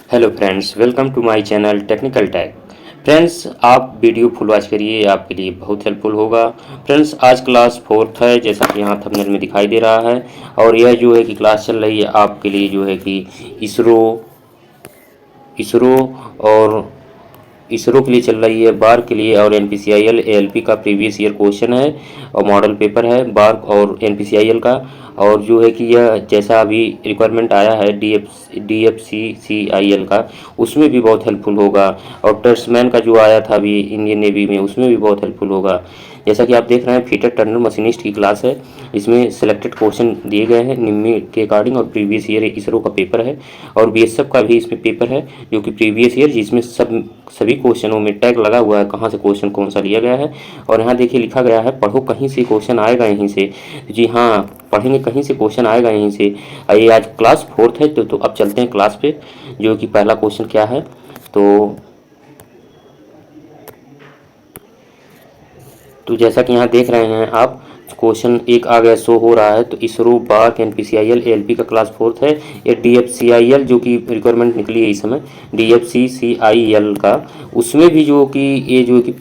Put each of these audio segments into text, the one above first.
Hello friends, welcome to my channel technical tag. Friends, आप video full watch करिए, आपके लिए बहुत हेल्पफुल होगा। फ्रेंड्स, आज क्लास फोर्थ है, जैसा कि यहाँ थंबनेल में दिखाई दे रहा है। और यह जो है कि क्लास चल रही है आपके लिए जो है कि इसरो इसरो और इसरो के लिए चल रही है, बार के लिए और NPCIL ALP का प्रीवियस ईयर क्वेश्चन है और मॉडल पेपर है बार और NPCIL का। और जो है कि यह जैसा अभी रिक्वायरमेंट आया है DFCCIL का, उसमें भी बहुत हेल्पफुल होगा। और टर्समैन का जो आया था अभी इंडियन नेवी में, उसमें भी बहुत हेल्पफुल होगा। जैसा कि आप देख रहे हैं, फीटर टर्नर मशीनिस्ट की क्लास है। इसमें सेलेक्टेड क्वेश्चन दिए गए हैं निम्न के अकॉर्डिंग, और प्रीवियस ईयर इसरो का पेपर है और BSF का भी इसमें पेपर है जो कि प्रीवियस ईयर, जिसमें सभी क्वेश्चनों में टैग लगा हुआ है कहाँ से क्वेश्चन कौन सा लिया गया है। और यहाँ देखिए लिखा गया है पढ़ो कहीं से क्वेश्चन आएगा यहीं से। जी हाँ, पढ़ेंगे कहीं से क्वेश्चन आएगा यहीं से। ये आज क्लास फोर्थ है, तो अब चलते हैं क्लास पे, जो कि पहला क्वेश्चन क्या है। तो जैसा कि यहाँ देख रहे हैं आप, क्वेश्चन एक आ गया, शो हो रहा है। तो इसरो बार NPCIL ALP का क्लास फोर्थ है। ये DFCIL जो कि रिक्वायरमेंट निकली है इस समय, DFCCIL का, उसमें भी जो कि ये जो कि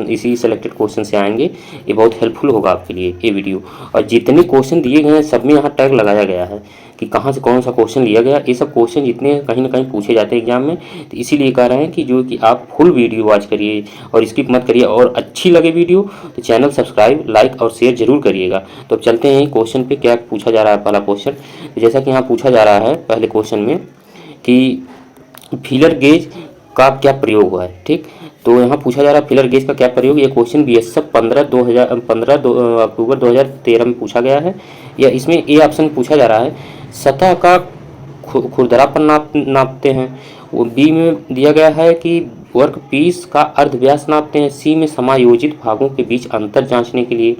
इसी सेलेक्टेड क्वेश्चन से आएंगे। ये बहुत हेल्पफुल होगा आपके लिए ये वीडियो। और जितने क्वेश्चन दिए गए हैं सब में यहाँ टैग लगाया गया है कि कहाँ से कौन सा क्वेश्चन लिया गया। ये सब क्वेश्चन जितने कहीं ना कहीं पूछे जाते हैं एग्जाम में, तो इसीलिए कह रहे हैं कि जो कि आप फुल वीडियो वॉच करिए और स्किप मत करिए। और अच्छी लगे वीडियो तो चैनल सब्सक्राइब, लाइक और शेयर जरूर करिएगा। तो अब चलते हैं क्वेश्चन पे, क्या पूछा जा रहा है। पहला क्वेश्चन, जैसा कि यहाँ पूछा जा रहा है पहले क्वेश्चन में कि फीलर गेज का क्या प्रयोग हुआ है। ठीक, तो यहाँ पूछा जा रहा है फीलर गेज का क्या प्रयोग। ये क्वेश्चन BSF 15 अक्टूबर 2013 में पूछा गया है। या इसमें ए ऑप्शन पूछा जा रहा है सतह का खुरदरापन नापते हैं। वो बी में दिया गया है कि वर्क पीस का अर्धव्यास नापते हैं। सी में समायोजित भागों के बीच अंतर जांचने के लिए।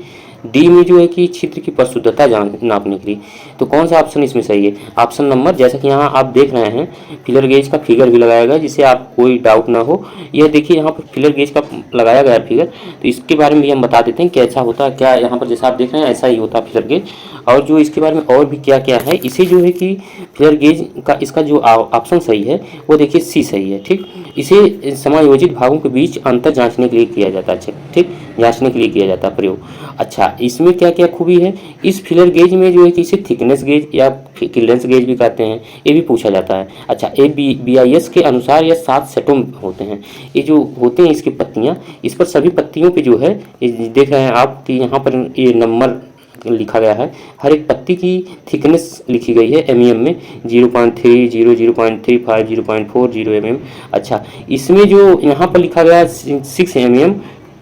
डी में जो है कि छिद्र की परिशुद्धता नापने के लिए। तो कौन सा ऑप्शन इसमें सही है? ऑप्शन नंबर, जैसा कि यहाँ आप देख रहे हैं, फिलर गेज का फिगर भी लगाया गया जिससे आप कोई डाउट ना हो। यह देखिए यहाँ पर फिलर गेज का लगाया गया है फिगर, तो इसके बारे में भी हम बता देते हैं कैसा होता है। क्या यहाँ पर जैसा आप देख रहे हैं ऐसा ही होता है फिलर गेज। और जो इसके बारे में और भी क्या क्या है, इसे जो है कि फिलर गेज का इसका जो ऑप्शन सही है वो देखिए सी सही है। ठीक, इसे समायोजित भागों के बीच अंतर जांचने के लिए किया जाता है। ठीक, जांचने के लिए किया जाता है प्रयोग। अच्छा, इसमें क्या क्या खूबी है इस फिलर गेज में, जो है कि इसे थिकनेस गेज या क्लियरेंस गेज भी कहते हैं, ये भी पूछा जाता है। अच्छा, BIS के अनुसार यह 7 सेटों होते हैं। ये जो होते हैं इसकी पत्तियां, इस पर सभी पत्तियों पे जो है देख रहे हैं आप कि यहाँ पर ये नंबर लिखा गया है। हर एक पत्ती की थिकनेस लिखी गई है MM में, 0.3, 0.35, 0.4, 0 mm। अच्छा, इसमें जो यहाँ पर लिखा गया 6 mm,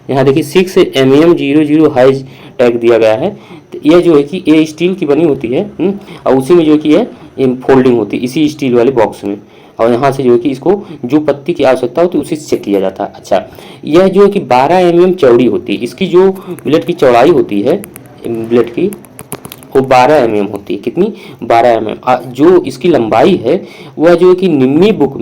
यहाँ देखिए 6 mm 00 हाइज टैग दिया गया है। तो यह जो है कि ये स्टील की बनी होती है और उसी में जो है कि ये फोल्डिंग होती है इसी स्टील वाले बॉक्स में। और यहाँ से जो है कि इसको जो पत्ती की आवश्यकता होती है उसी से चेक किया जाता है। अच्छा, यह जो है कि 12 mm चौड़ी होती है। इसकी जो ब्लेड की चौड़ाई होती है, ब्लेड की, वो 12 mm होती है। कितनी? 12 mm। जो इसकी लंबाई है वह जो है कि निम्मी बुक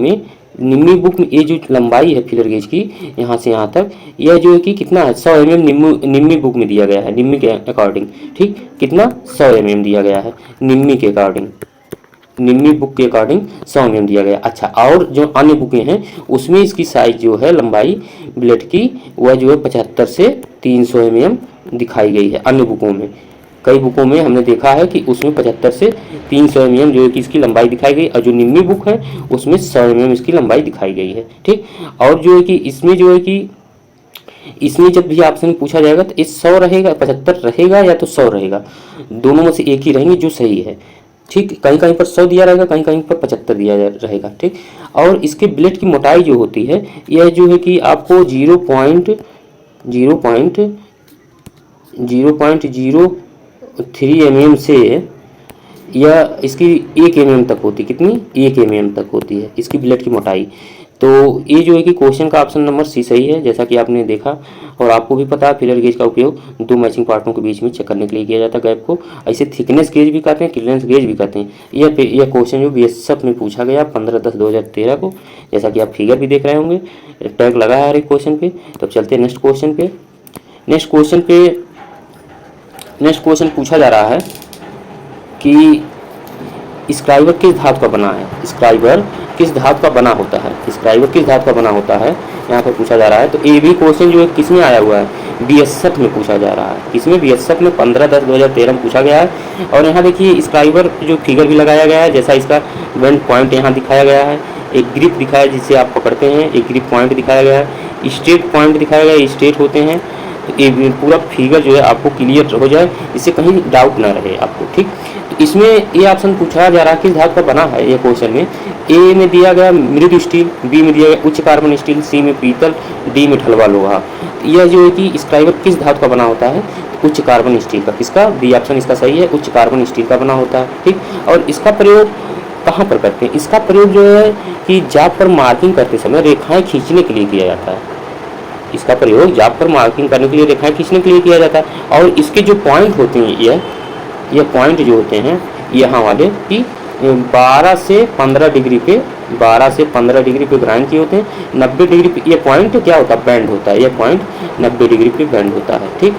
में ये जो लंबाई है फिलर गेज की यहाँ से यहाँ तक, यह जो है कि कितना है 100 mm निम्मी बुक में दिया गया है, निम्मी के अकॉर्डिंग। ठीक, कितना? 100 mm दिया गया है निम्मी के अकॉर्डिंग, निम्मी बुक के अकॉर्डिंग 100 mm दिया गया। अच्छा, और जो अन्य बुकें हैं उसमें इसकी साइज जो है लंबाई ब्लेड की वह जो है 75 से 300 mm दिखाई गई है। अन्य बुकों में, कई बुकों में हमने देखा है कि उसमें 75 से 300 mm जो है कि इसकी लंबाई दिखाई गई, और जो निम्मी बुक है उसमें 100 mm इसकी लंबाई दिखाई गई है। ठीक, और जो है कि इसमें जो है कि इसमें जब भी आपसे पूछा जाएगा तो इस 100 रहेगा, 75 रहेगा या तो 100 रहेगा, दोनों में से एक ही रहेंगे जो सही है। ठीक, कहीं कहीं पर 100 दिया रहेगा, कहीं कहीं पर 75 दिया रहेगा। ठीक, और इसके ब्लेड की मोटाई जो होती है यह जो है कि आपको 0.03 mm से यह इसकी 1 mm तक होती है। कितनी? 1 mm तक होती है इसकी ब्लेड की मोटाई। तो ये जो है कि क्वेश्चन का ऑप्शन नंबर सी सही है, जैसा कि आपने देखा। और आपको भी पता है फिलर गेज का उपयोग 2 मैचिंग पार्टों के बीच में चेक करने के लिए किया जाता है गैप को। ऐसे थिकनेस गेज भी कहते हैं, क्लियरेंस गेज भी कहते हैं। यह क्वेश्चन जो BSF में पूछा गया 15/10/2013 को, जैसा कि आप फिगर भी देख रहे होंगे, टैग लगा है हर एक क्वेश्चन पे। तो चलते हैं नेक्स्ट क्वेश्चन पूछा जा रहा है कि स्क्राइबर किस धातु का बना है, स्क्राइबर किस धातु का बना होता है, स्क्राइबर किस धातु का बना होता है, यहाँ पर पूछा जा रहा है। तो ये भी क्वेश्चन जो है किस में आया हुआ है, बीएसएफ में पूछा जा रहा है। किसमें, बीएसएफ में 15/10/2013 में पूछा गया है। और यहाँ देखिए स्क्राइबर जो फिगर भी लगाया गया है, जैसा इसका बेंड पॉइंट यहाँ दिखाया गया है, एक ग्रिप दिखाया जिसे आप पकड़ते हैं, एक ग्रिप पॉइंट दिखाया गया है, स्ट्रेट पॉइंट दिखाया गया है, स्ट्रेट होते हैं। तो ये पूरा फिगर जो है आपको क्लियर हो जाए, इससे कहीं डाउट ना रहे आपको, ठीक। तो इसमें ये ऑप्शन पूछा जा रहा है किस धातु का बना है। ये क्वेश्चन में ए में दिया गया मृदु स्टील, बी में दिया गया उच्च कार्बन स्टील, सी में पीतल, डी में ढलवा लोहा। यह जो है कि स्क्राइबर किस धातु का बना होता है, उच्च कार्बन स्टील का। किसका, बी ऑप्शन इसका सही है, उच्च कार्बन स्टील का बना होता है, ठीक। और इसका प्रयोग कहाँ पर करते हैं, इसका प्रयोग जो है कि जाप पर मार्किंग करते समय रेखाएं खींचने के लिए किया जाता है। इसका प्रयोग जाप पर मार्किंग करने के लिए, रेखाएं खींचने के लिए किया जाता है। और इसके जो पॉइंट होते हैं, ये पॉइंट जो होते हैं यहाँ वाले कि 12 से 15 डिग्री पे, 12 से 15 डिग्री पे ग्राइंड किए होते हैं। 90 डिग्री पे ये पॉइंट क्या होता है, बैंड होता है। यह पॉइंट 90 डिग्री पे बैंड होता है, ठीक।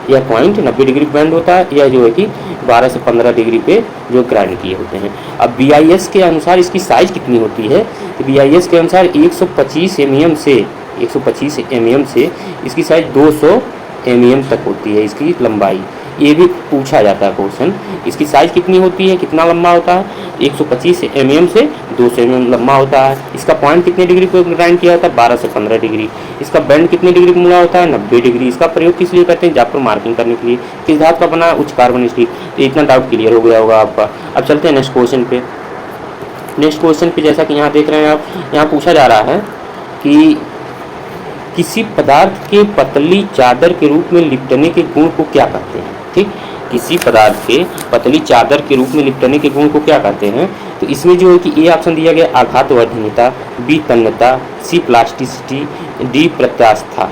यह पॉइंट 90 डिग्री पे बैंड होता है। यह जो है कि 12 से 15 डिग्री पे जो ग्राइंड किए होते हैं। अब BIS के अनुसार इसकी साइज़ कितनी होती है, BIS के अनुसार 125 mm से 125 mm से इसकी साइज 200 mm तक होती है, इसकी लंबाई। ये भी पूछा जाता है क्वेश्चन, इसकी साइज कितनी होती है, कितना लंबा होता है, 125 mm से 200 mm लंबा होता है। इसका पॉइंट कितने डिग्री पे ग्राइंड किया होता है, 12 से 15 डिग्री। इसका बेंड कितने डिग्री पे मुड़ा होता है, 90 डिग्री। इसका प्रयोग किस लिए करते हैं, जाप पर मार्किंग करने के लिए। किस धातु का बना है, उच्च कार्बन स्टील। तो इतना डाउट क्लियर हो गया होगा आपका। अब चलते हैं नेक्स्ट क्वेश्चन पे। नेक्स्ट क्वेश्चन पे जैसा कि यहाँ देख रहे हैं आप, यहाँ पूछा जा रहा है कि किसी पदार्थ के पतली चादर के रूप में लिपटने के गुण को क्या कहते हैं, ठीक। किसी पदार्थ के पतली चादर के रूप में लिपटने के गुण को क्या कहते हैं। तो इसमें जो है कि ए ऑप्शन दिया गया आघातवर्धनीयता, बी तन्यता, सी प्लास्टिसिटी, डी प्रत्यास्था।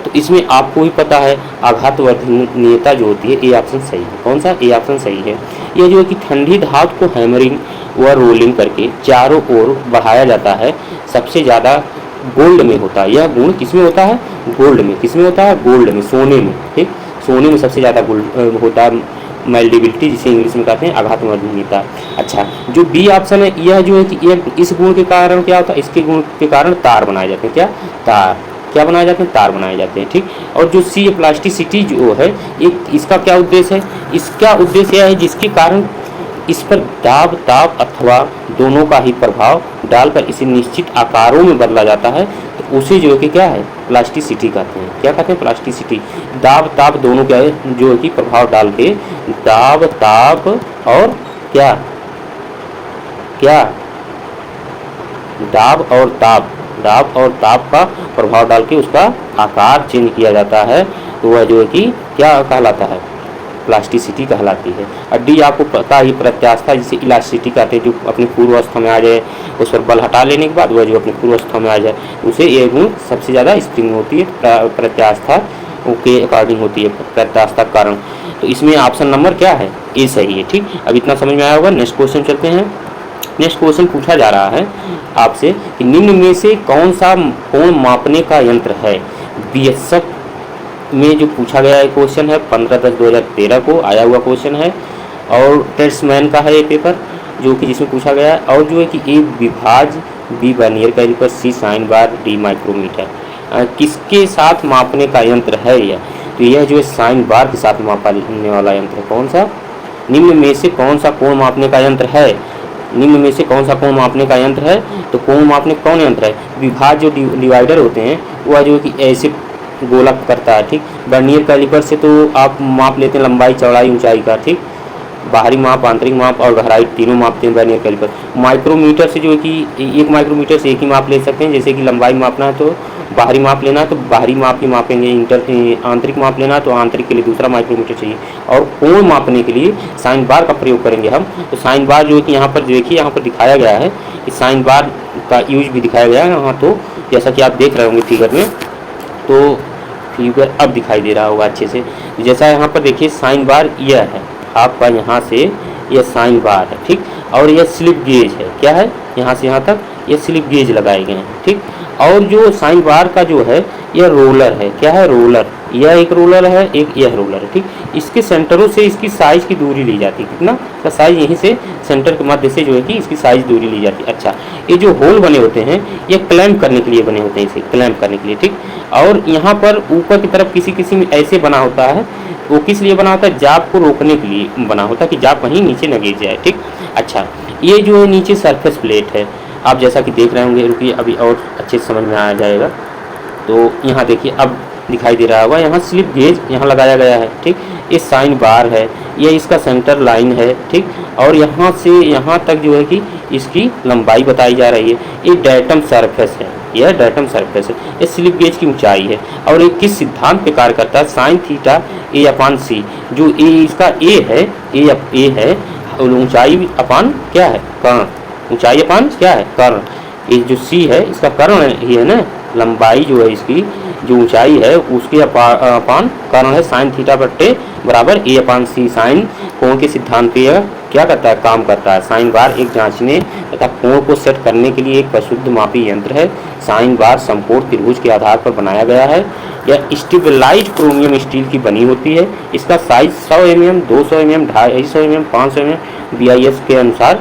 तो इसमें आपको ही पता है आघातवर्धनीयता जो होती है, ए ऑप्शन सही है। कौन सा, ए ऑप्शन सही है। यह जो है कि ठंडी धातु को हैमरिंग व रोलिंग करके चारों ओर बढ़ाया जाता है, सबसे ज़्यादा गोल्ड में होता है। यह गुण किसमें होता है, गोल्ड में। किसमें होता है, गोल्ड में, सोने में, ठीक। सोने में सबसे ज़्यादा गोल्ड होता है, मेल्डेबिलिटी जिसे इंग्लिश में कहते हैं, आघातवर्धनीयता। अच्छा, जो बी ऑप्शन है, यह जो है कि यह इस गुण के कारण क्या होता है, इसके गुण के कारण तार बनाए जाते हैं। क्या, तार, क्या बनाए जाते हैं, तार बनाए जाते हैं, ठीक। और जो सी प्लास्टिसिटी जो है, एक इसका क्या उद्देश्य है, इसका उद्देश्य यह है जिसके कारण इस पर दाब, ताप अथवा दोनों का ही प्रभाव डालकर इसे निश्चित आकारों में बदला जाता है, तो उसे जो है कि क्या है, प्लास्टिसिटी कहते हैं। क्या कहते हैं, प्लास्टिसिटी। दाब, ताप दोनों क्या है, जो है कि प्रभाव डाल के, दाब, ताप और क्या, क्या, दाब और ताप, दाब और ताप का प्रभाव डाल के उसका आकार चेंज किया जाता है, तो वह जो है कि क्या कहलाता है, प्लास्टिसिटी कहलाती है। और डी आपको पता ही प्रत्यास्था, जिसे इलास्टिसिटी कहते हैं, जो अपनी पूर्व अवस्था में आ जाए, उस पर बल हटा लेने के बाद वह जो अपनी पूर्व अवस्था में आ जाए, उसे ये गुण सबसे ज़्यादा स्प्रिंग होती है, प्रत्यास्था के अकॉर्डिंग होती है, प्रत्यास्था के कारण। तो इसमें ऑप्शन नंबर क्या है, ए सही है, ठीक। अब इतना समझ में आया होगा। नेक्स्ट क्वेश्चन चलते हैं। नेक्स्ट क्वेश्चन पूछा जा रहा है आपसे कि निम्न में से कौन सा कोण मापने का यंत्र है। BSF में जो पूछा गया है क्वेश्चन है, 15/10/2013 को आया हुआ क्वेश्चन है, और टेस्टमैन का है ये पेपर, जो कि जिसमें पूछा गया है। और जो है कि ए विभाज, बी वर्नियर कैलिपर, सी साइन बार, डी माइक्रोमीटर। किसके साथ मापने का यंत्र है यह, तो यह जो है साइन बार के साथ मापने वाला यंत्र है। कौन सा, निम्न में से कौन सा कोण मापने का यंत्र है, निम्न में से कौन सा कोण मापने का यंत्र है। तो कोण मापने कौन यंत्र है, विभाज जो डिवाइडर होते हैं, वह जो कि ऐसे गोला करता है, ठीक। वर्नियर कैलिपर से तो आप माप लेते हैं लंबाई, चौड़ाई, ऊंचाई का, ठीक। बाहरी माप, आंतरिक माप और गहराई तीनों मापते हैं वर्नियर कैलिपर। माइक्रोमीटर से जो है कि एक माइक्रोमीटर से एक ही माप ले सकते हैं, जैसे कि लंबाई मापना है तो बाहरी माप लेना है तो बाहरी माप ही मापेंगे, आंतरिक माप लेना है तो आंतरिक के लिए दूसरा माइक्रोमीटर चाहिए। और कोण मापने के लिए साइन बार का प्रयोग करेंगे हम। तो साइन बार जो है कि यहाँ पर देखिए, यहाँ पर दिखाया गया है कि साइन बार का यूज भी दिखाया गया है यहाँ। तो जैसा कि आप देख रहे होंगे फिगर में, तो फिगर अब दिखाई दे रहा होगा अच्छे से। जैसा यहाँ पर देखिए साइन बार यह है आपका, यहाँ से यह साइन बार है, ठीक। और यह स्लिप गेज है, क्या है, यहाँ से यहाँ तक ये स्लिप गेज लगाए गए हैं, ठीक। और जो साइन बार का जो है यह रोलर है, क्या है, रोलर, यह एक रोलर है, एक यह रोलर है, ठीक। इसके सेंटरों से इसकी साइज की दूरी ली जाती है, कितना का साइज, यहीं से सेंटर के मध्य से जो है कि इसकी साइज दूरी ली जाती है। अच्छा, ये जो होल बने होते हैं ये क्लैंप करने के लिए बने होते हैं, इसे क्लैंप करने के लिए, ठीक। और यहाँ पर ऊपर की तरफ किसी किसी में ऐसे बना होता है, वो किस लिए बना होता है, जाप को रोकने के लिए बना होता है कि जाप कहीं नीचे न गिर जाए, ठीक। अच्छा, ये जो है नीचे सरफेस प्लेट है, आप जैसा कि देख रहे होंगे, रुकिए अभी और अच्छे से समझ में आ जाएगा। तो यहाँ देखिए अब दिखाई दे रहा होगा, यहाँ स्लिप गेज यहाँ लगाया गया है, ठीक। ये साइन बार है, ये इसका सेंटर लाइन है, ठीक। और यहाँ से यहाँ तक जो है कि इसकी लंबाई बताई जा रही है। ये डेटम सरफेस है, यह डेटम सरफेस है, ये स्लिप गेज की ऊंचाई है। और ये किस सिद्धांत पे कार्य करता है, साइन थीटा ए अपान सी, जो ए इसका ए है, ए है, ऊंचाई अपान क्या है, कर्ण, ऊंचाई अपान क्या है, कर्ण। ये जो सी है इसका कर्ण ही है ना, लंबाई जो है इसकी जो ऊंचाई है उसके अपान कर्ण है, साइन थीटा बट्टे बराबर ए अपान सी। साइन कोण के सिद्धांत पे यह क्या करता है, काम करता है। साइन बार एक जांचने तथा कोण को सेट करने के लिए एक प्रसिद्ध मापी यंत्र है। साइन बार समकोण त्रिभुज के आधार पर बनाया गया है। यह स्टेबलाइज्ड क्रोमियम स्टील की बनी होती है। इसका size 100 mm, 200 mm, 250 mm, 500 mm BIS के अनुसार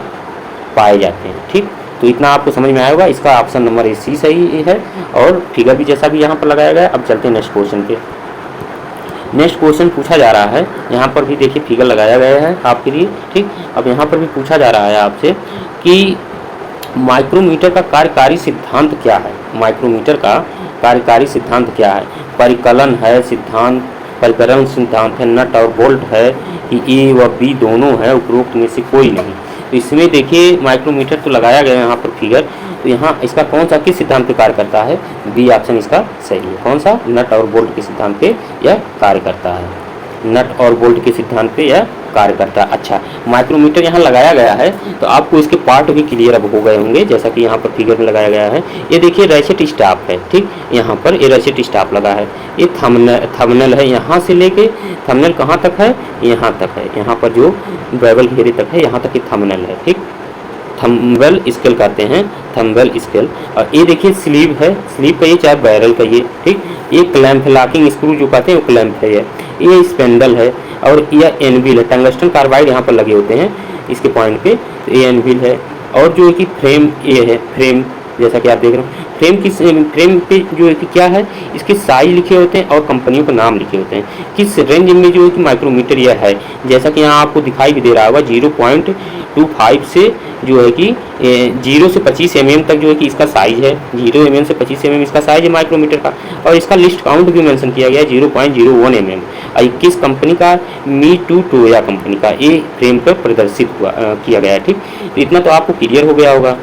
पाए जाते हैं, ठीक। तो इतना आपको समझ में आएगा। इसका ऑप्शन नंबर सी सही है और फिगर भी जैसा भी यहाँ पर लगाया गया है। अब चलते हैं नेक्स्ट क्वेश्चन पे। नेक्स्ट क्वेश्चन पूछा जा रहा है, यहाँ पर भी देखिए फिगर लगाया गया है आपके लिए, ठीक। अब यहाँ पर भी पूछा जा रहा है आपसे कि माइक्रोमीटर का कार्यकारी सिद्धांत क्या है। माइक्रोमीटर का कार्यकारी सिद्धांत क्या है, परिकलन है सिद्धांत, परिकलन सिद्धांत है, नट और बोल्ट है कि ए व बी दोनों है, उपरोक्त में से कोई नहीं। तो इसमें देखिए माइक्रोमीटर तो लगाया गया है यहाँ पर फिगर, तो यहाँ इसका कौन सा किस सिद्धांत पे कार्य करता है, बी ऑप्शन इसका सही है। कौन सा, नट और बोल्ट के सिद्धांत पे यह कार्य करता है, नट और बोल्ट के सिद्धांत पे यह कार्य करता है। अच्छा, माइक्रोमीटर यहाँ लगाया गया है तो आपको इसके पार्ट भी क्लियर अब हो गए होंगे, जैसा कि यहाँ पर फिगर में लगाया गया है। ये देखिए रेसेट स्टाफ है, ठीक, यहाँ पर ये रेसेट स्टाफ लगा है। ये थंबनेल है, यहाँ से लेके थंबनेल कहाँ तक है, यहाँ तक है, यहाँ पर जो बेवल घेरे तक है यहाँ तक ये थंबनेल है, ठीक। थंबनेल स्केल कहते हैं, थंबनेल स्केल। और ये देखिए स्लीव है, स्लीव का ये चाहे बैरल का ये, ठीक। ये क्लैंप है, लॉकिंग स्क्रू जो कहते हैं वो क्लैंप है। ये स्पेंडल है और यह एनविल है, टंगस्टन कार्बाइड यहाँ पर लगे होते हैं इसके पॉइंट पे, तो ये एनविल है। और जो है कि फ्रेम ये है, फ्रेम जैसा कि आप देख रहे हो, फ्रेम पे जो है कि क्या है, इसके साइज लिखे होते हैं और कंपनियों का नाम लिखे होते हैं, किस रेंज में जो है कि माइक्रोमीटर यह है। जैसा कि यहाँ आपको दिखाई भी दे रहा होगा 0.25 से जो है कि 0 से 25 mm तक जो है कि इसका साइज है, 0 mm से 25 mm इसका साइज है माइक्रोमीटर का। और इसका लिस्ट काउंट भी मेंशन किया गया है 0.01 mm। और किस कंपनी का, मी टू टोया कंपनी का ये फ्रेम पर प्रदर्शित किया गया है, ठीक। तो इतना तो आपको क्लियर हो गया होगा।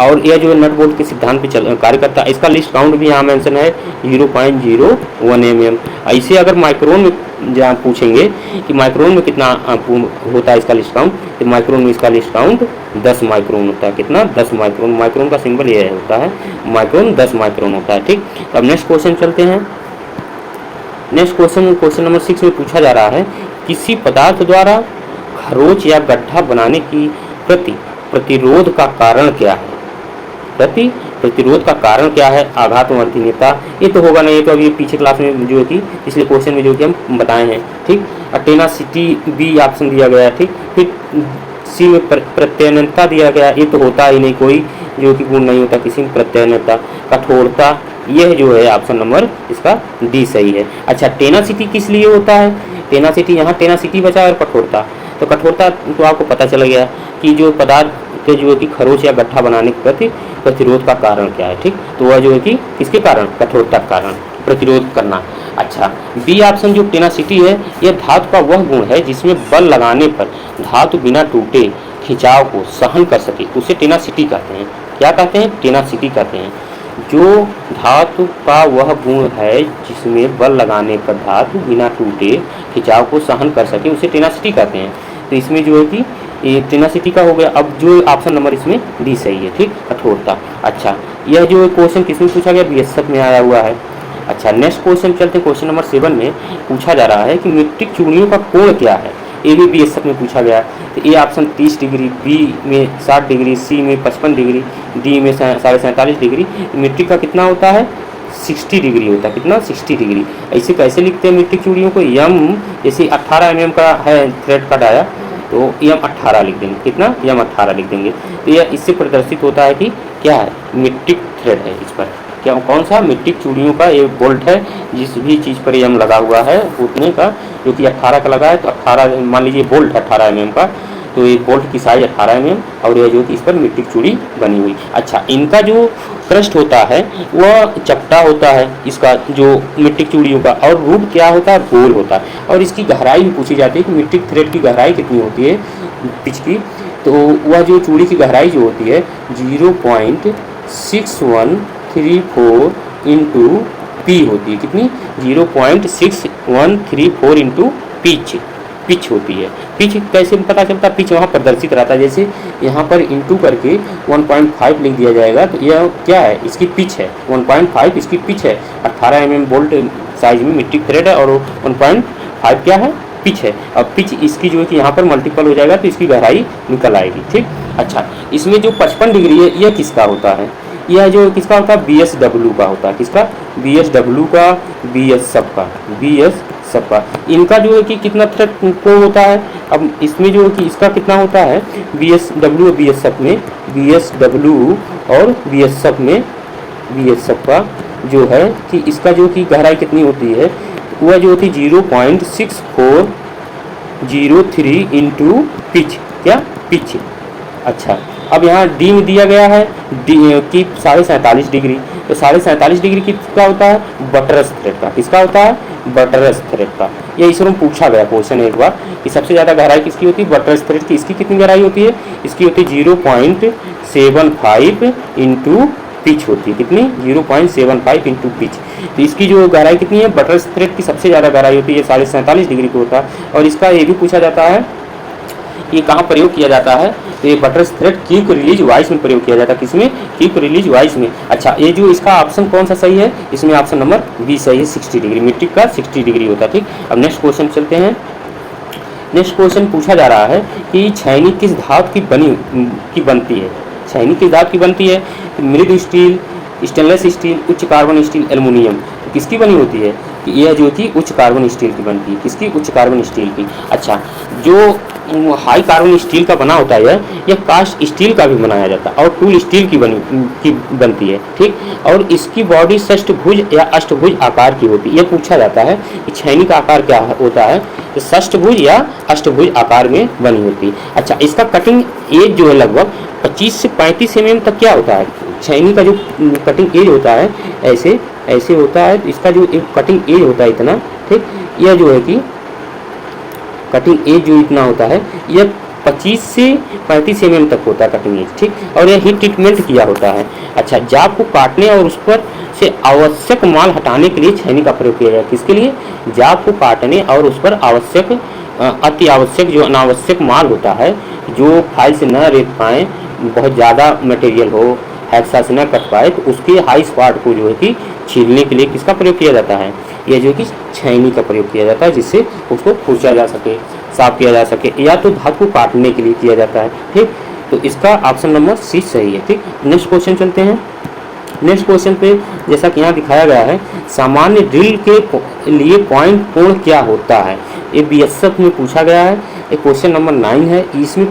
और यह जो नट बोल्ट के सिद्धांत पे कार्य करता है, इसका लिस्ट काउंट भी यहाँ मेंशन है 0.01 mm। ऐसे अगर माइक्रोन में जहाँ पूछेंगे कि माइक्रोन में कितना होता है इसका लिस्ट काउंट, तो माइक्रोन में इसका लिस्ट काउंट 10 माइक्रोन होता है। कितना, 10 माइक्रोन। माइक्रोन का सिंबल ये होता है, माइक्रोन 10 माइक्रोन होता है, ठीक। अब नेक्स्ट क्वेश्चन चलते हैं। नेक्स्ट क्वेश्चन नंबर 6 में पूछा जा रहा है, किसी पदार्थ द्वारा खरोच या गड्ढा बनाने की प्रतिरोध का कारण क्या है। प्रतिरोध का कारण क्या है, आघातवर्धीयता, ये तो होगा नहीं, ये तो अभी पीछे क्लास में जो है कि पिछले क्वेश्चन में जो कि हम बताए हैं, ठीक। टेनासिटी बी ऑप्शन दिया गया है, ठीक। फिर सी में प्रत्ययनता दिया गया, ये तो होता ही नहीं, कोई जो कि गुण नहीं होता किसी में प्रत्ययनता। कठोरता, यह जो है ऑप्शन नंबर इसका डी सही है। अच्छा, टेनासिटी किस लिए होता है, टेनासिटी यहाँ टेनासिटी बचा और कठोरता, तो कठोरता तो आपको पता चल गया कि जो पदार्थ के जो है कि खरोच या गड्ढा बनाने के प्रति प्रतिरोध का कारण क्या है, ठीक। तो वह जो है कि किसके कारण, कठोरता के कारण प्रतिरोध करना। अच्छा, बी ऑप्शन जो टेनासिटी है, यह धातु का वह गुण है जिसमें बल लगाने पर धातु बिना टूटे खिंचाव को सहन कर सके, उसे टेनासिटी कहते हैं। क्या कहते हैं, टेनासिटी कहते हैं। जो धातु का वह गुण है जिसमें बल लगाने पर धातु बिना टूटे खिंचाव को सहन कर सके, उसे टेनासिटी कहते हैं। तो इसमें जो है कि ये टेनासिटी का हो गया। अब जो ऑप्शन नंबर इसमें डी सही है, ठीक, कठोरता। अच्छा, यह जो क्वेश्चन किसमें पूछा गया, बीएसएफ में आया हुआ है। अच्छा, नेक्स्ट क्वेश्चन चलते हैं। क्वेश्चन नंबर 7 में पूछा जा रहा है कि मीट्रिक चूड़ियों का कोण क्या है। ये भी BSF में पूछा गया। तो ए ऑप्शन 30 डिग्री, बी में 60 डिग्री, सी में 55 डिग्री, डी में 47.5 डिग्री। मीट्रिक का कितना होता है? 60 डिग्री होता है। कितना? 60 डिग्री। ऐसे कैसे लिखते हैं मीट्रिक चूड़ियों को? यम जैसे 18 mm का है थ्रेड का डाया, तो यम 18 लिख देंगे। कितना? यम 18 लिख देंगे। तो यह इससे प्रदर्शित होता है कि क्या है? मीट्रिक थ्रेड है। इस पर क्या कौन सा? मीट्रिक चूड़ियों का ये बोल्ट है, जिस भी चीज़ पर यम लगा हुआ है उतने का, जो कि 18 का लगा है, तो 18 मान लीजिए बोल्ट है 18 mm का, तो ये बोल्ट की साइज 18 mm और यह जो कि इस पर मीट्रिक चूड़ी बनी हुई। अच्छा, इनका जो क्रस्ट होता है वह चपटा होता है, इसका जो मीट्रिक चूड़ियों का, और रूट क्या होता है? गोल होता है। और इसकी गहराई भी पूछी जाती है कि मीट्रिक थ्रेड की गहराई कितनी होती है पिच की, तो वह जो चूड़ी की गहराई जो होती है 0.6134 इंटू पी होती है। कितनी? 0.6134 इंटू पिच होती है। पिच कैसे पता चलता? पिच वहाँ प्रदर्शित रहता है, जैसे यहाँ पर इंटू करके 1.5 लिख दिया जाएगा, तो यह क्या है? इसकी पिच है। 1.5 इसकी पिच है। 18 mm बोल्ट साइज में मीट्रिक थ्रेड है और 1.5 क्या है? पिच है। अब पिच इसकी जो है कि यहाँ पर मल्टीपल हो जाएगा तो इसकी गहराई निकल आएगी। ठीक। अच्छा, इसमें जो 55 डिग्री है यह किसका होता है? यह जो किसका होता है? BSW का होता है। किसका? BSW का, BS सब का। इनका जो है कि कितना थ्रेड को होता है? अब इसमें जो है कि इसका कितना होता है? BSW और BSF में, BSW और BSF का जो है कि इसका जो कि गहराई कितनी होती है? वह जो होती है 0.6403 इंटू पिच। क्या? पिच। अच्छा, अब यहाँ डी में दिया गया है डी की 47.5 डिग्री, तो 47.5 डिग्री किसका होता है? बटरस थ्रेड का। किसका होता है? बटरस थ्रेड का। ये इसमें पूछा गया क्वेश्चन एक बार कि सबसे ज़्यादा गहराई किसकी होती है? बटरस थ्रेड की। इसकी कितनी गहराई होती है? इसकी होती है 0.75 इंटू पिच होती है। कितनी? 0.75 इंटू पिच। तो इसकी जो गहराई कितनी है? बटरस थ्रेड की सबसे ज़्यादा गहराई होती है 47.5 डिग्री को होता है। और इसका ये भी पूछा जाता है ये कहाँ प्रयोग किया जाता है? तो ये buttress thread quick release vice में प्रयोग किया जाता है। किसमें? क्विक रिलीज वाइस में। अच्छा, ये जो इसका ऑप्शन कौन सा सही है? इसमें ऑप्शन नंबर बी सही है, 60 डिग्री। मीट्रिक का 60 डिग्री होता है। ठीक। अब नेक्स्ट क्वेश्चन चलते हैं। नेक्स्ट क्वेश्चन पूछा जा रहा है कि छैनी किस धातु की बनती है? छैनी किस धातु की बनती है? मृदु स्टील, स्टेनलेस स्टील, उच्च कार्बन स्टील, एल्युमिनियम। तो किसकी बनी होती है? यह जो कि उच्च कार्बन स्टील की बनती है। किसकी? उच्च कार्बन स्टील की। अच्छा, जो हाई कार्बन स्टील का बना होता है यह कास्ट स्टील का भी बनाया जाता है और टूल स्टील की बनती है। ठीक। और इसकी बॉडी षष्ठभुज या अष्टभुज आकार की होती है। यह पूछा जाता है कि छैनी का आकार क्या होता है? तो षष्ठभुज या अष्टभुज आकार में बनी होती है। अच्छा, इसका कटिंग एज जो है लगभग 25 से 35 mm तक क्या होता है? छैनी का जो कटिंग एज होता है ऐसे होता है। तो इसका जो एक कटिंग एज होता है इतना। ठीक। यह जो है कि कटिंग एज जो इतना होता है यह 25 से 35 mm तक होता है कटिंग एज। ठीक। और यह हीट ट्रीटमेंट किया होता है। अच्छा, जाप को काटने और उस पर से आवश्यक माल हटाने के लिए छैनी का प्रयोग किया जाए। किसके लिए? जाप को काटने और उस पर आवश्यक अति आवश्यक जो अनावश्यक माल होता है, जो फाइल से न रेत पाए, बहुत ज़्यादा मटेरियल हो, हेक्सा से न कट पाए, तो उसके हाई स्पॉट को जो है कि छीलने के लिए किसका प्रयोग किया जाता है? यह जो कि छैनी का प्रयोग किया जाता है, जिससे उसको पूछा जा सके, साफ किया जा सके, या तो धातु को काटने के लिए किया जाता है। ठीक। तो इसका ऑप्शन नंबर सी सही है। ठीक। नेक्स्ट क्वेश्चन चलते हैं। नेक्स्ट क्वेश्चन पे जैसा कि यहाँ दिखाया गया है, सामान्य ड्रिल के लिए पॉइंट कोण क्या होता है? ये BSF में पूछा गया है। ये क्वेश्चन नंबर 9 है। इसमें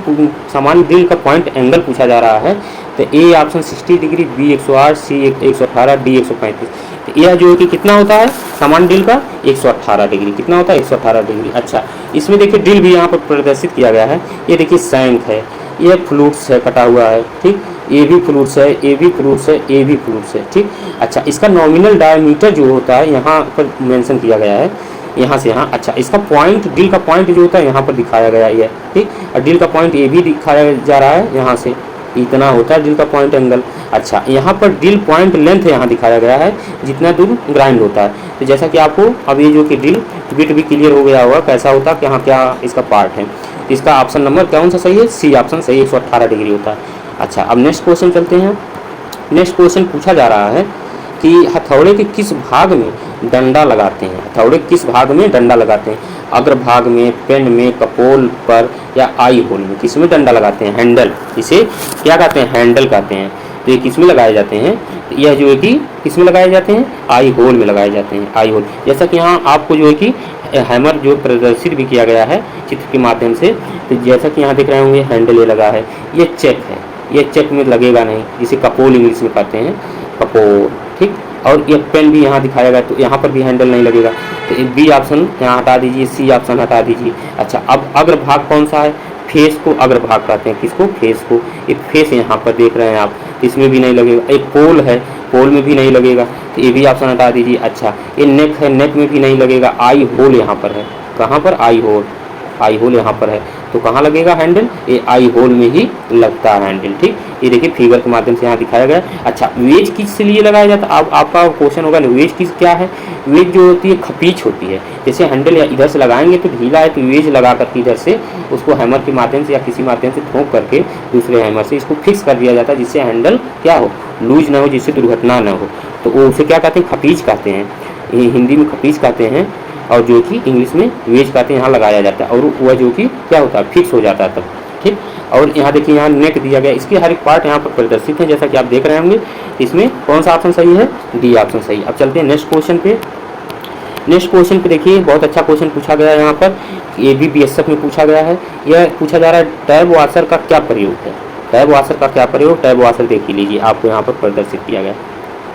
सामान्य ड्रिल का पॉइंट एंगल पूछा जा रहा है। तो A option 60 degree, B 108, C 118, D 135। तो यह जो है कि कितना होता है सामान्य ड्रिल का? 118 डिग्री। कितना होता है? 118 डिग्री। अच्छा, इसमें देखिए ड्रिल भी यहाँ पर प्रदर्शित किया गया है। ये देखिए सैंक है, यह फ्लूट्स है, कटा हुआ है। ठीक। ए भी फ्लूट्स है, ए भी फ्लूट्स है, ए भी फ्लूट्स है। ठीक। अच्छा, इसका नॉमिनल डायमीटर जो होता है यहाँ पर मेंशन किया गया है, यहाँ से यहाँ। अच्छा, इसका पॉइंट, ड्रिल का पॉइंट जो होता है यहाँ पर दिखाया गया है। ठीक। और ड्रिल का पॉइंट ए भी दिखाया जा रहा है, यहाँ से इतना होता है ड्रिल का पॉइंट एंगल। अच्छा, यहाँ पर ड्रिल पॉइंट लेंथ यहाँ दिखाया गया है, जितना दूर ग्राइंड होता है। तो जैसा कि आपको अब ये जो कि ड्रिल बिट भी क्लियर हो गया होगा कैसा होता है, कि यहाँ क्या इसका पार्ट है। इसका ऑप्शन नंबर कौन सा सही है? सी ऑप्शन सही, 118 डिग्री होता है। अच्छा, अब नेक्स्ट क्वेश्चन चलते हैं। नेक्स्ट क्वेश्चन पूछा जा रहा है कि हथौड़े के किस भाग में डंडा लगाते हैं, हथौड़े किस भाग में डंडा लगाते हैं, अग्रभाग में, पेन में, कपोल पर या आई होल में, किस में डंडा लगाते हैं, हैंडल, इसे क्या कहते हैं, हैंडल कहते हैं। तो ये किस में लगाए जाते हैं, तो यह जो है कि किस में लगाए जाते हैं, आई होल में लगाए जाते हैं, आई होल। जैसा कि यहाँ आपको जो है कि हैमर जो प्रदर्शित भी किया गया है चित्र के माध्यम से, तो जैसा कि यहाँ देख रहे होंगे हैंडल ये लगा है, ये चेक है, ये चेक में लगेगा नहीं, जिसे कपोल इंग्लिश में कहते हैं, कपोल, ठीक। और ये पेन भी यहाँ दिखाया गया, तो यहाँ पर भी हैंडल नहीं लगेगा, तो बी ऑप्शन यहाँ हटा दीजिए, सी ऑप्शन हटा दीजिए। अच्छा, अब अग्रभाग कौन सा है, फेस को अग्रभाग कहते हैं, किसको, फेस को। एक फेस यहाँ पर देख रहे हैं आप, इसमें भी नहीं लगेगा। एक पोल है, पोल में भी नहीं लगेगा, तो ये भी ऑप्शन हटा दीजिए। अच्छा, ये नेक है, नेक में भी नहीं लगेगा। आई होल यहाँ पर है, कहाँ पर, आई होल, आई होल यहाँ पर है, तो कहाँ लगेगा हैंडल, ये आई होल में ही लगता है हैंडल, ठीक। ये देखिए फिगर के माध्यम से यहाँ दिखाया गया। अच्छा, वेज किस लिए लगाया जाता है, अब आपका क्वेश्चन होगा वेज किस क्या है। वेज जो होती है खपीच होती है, जैसे हैंडल या इधर से लगाएंगे तो ढीला है, तो वेज लगा करके इधर से उसको हैमर के माध्यम से या किसी माध्यम से ठोक करके दूसरे हैमर से इसको फिक्स कर दिया जाता है, जिससे हैंडल क्या हो, लूज ना हो, जिससे दुर्घटना ना हो। तो वो उसे क्या कहते हैं, खपीच कहते हैं, ये हिंदी में खपीच कहते हैं, और जो कि इंग्लिश में वेज कहते हैं, यहाँ लगाया जाता है, और वह जो कि क्या होता है, फिक्स हो जाता है तब, ठीक। और यहाँ देखिए यहाँ नेक दिया गया, इसके हर एक पार्ट यहाँ पर प्रदर्शित है, जैसा कि आप देख रहे होंगे। इसमें कौन सा ऑप्शन सही है, डी ऑप्शन सही। अब चलते हैं नेक्स्ट क्वेश्चन पे। नेक्स्ट क्वेश्चन पे देखिए बहुत अच्छा क्वेश्चन पूछा गया है यहाँ पर, ABBSF में पूछा गया है। यह पूछा जा रहा है टैब वॉशर का क्या प्रयोग है, टैब वॉशर का क्या प्रयोग, टैब वॉशर देख ही लीजिए, आपको यहाँ पर प्रदर्शित किया गया,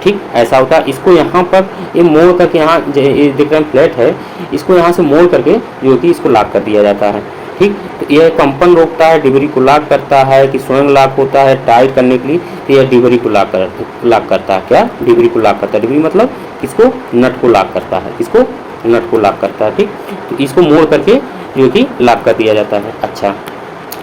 ठीक। ऐसा होता है, इसको यहाँ पर ये मोड़ करके, यहाँ ये देख रहे हैं फ्लैट है, इसको यहाँ से मोड़ करके जो कि इसको लॉक कर दिया जाता है, ठीक। तो यह कंपन रोकता है, डिबरी को लॉक करता है, कि स्वयं लॉक होता है टाइट करने के लिए, तो यह डिबरी को लॉक करता है, क्या, डिबरी को लॉक करता है। डिबरी मतलब किसको, नट को लॉक करता है, किसको, नट को लॉक करता है, ठीक। तो इसको मोड़ करके जो कि लॉक कर दिया जाता है। अच्छा,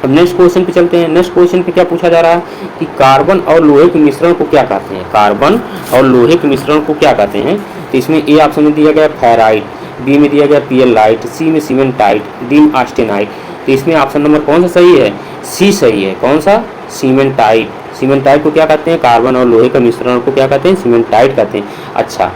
अब नेक्स्ट क्वेश्चन पे चलते हैं। नेक्स्ट क्वेश्चन पे क्या पूछा जा रहा है कि कार्बन और लोहे के मिश्रण को क्या कहते हैं, कार्बन और लोहे के मिश्रण को क्या कहते हैं। तो इसमें ए ऑप्शन में दिया गया फेराइट, बी में दिया गया पियरलाइट, सी में सीमेंटाइट, डी में ऑस्टेनाइट। तो इसमें ऑप्शन नंबर कौन सा सही है, सी सही है। कौन सा, सीमेंटाइट। सीमेंटाइट को क्या कहते हैं, कार्बन और लोहे का मिश्रण को क्या कहते हैं, सीमेंटाइट कहते हैं। अच्छा,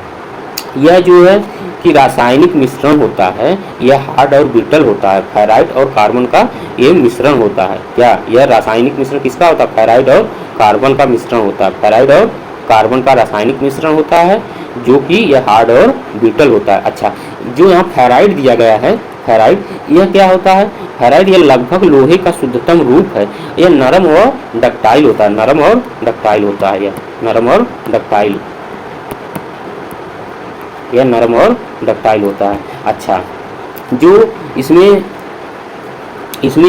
यह जो है कि रासायनिक मिश्रण होता है, यह हार्ड और ब्रिटल होता है, फेराइट और कार्बन का ये मिश्रण होता है। क्या, यह रासायनिक मिश्रण किसका होता है, फेराइट और कार्बन का मिश्रण होता है, फेराइट और कार्बन का रासायनिक मिश्रण होता है, जो कि यह हार्ड और ब्रिटल होता है। अच्छा, जो यहाँ फेराइट दिया गया है, फेराइट यह क्या होता है, फेराइट यह लगभग लोहे का शुद्धतम रूप है, यह नरम और डक्टाइल होता है, नरम और डक्टाइल होता है, यह नरम और डक्टाइल, यह नरम और डक्टाइल होता है। अच्छा, जो इसमें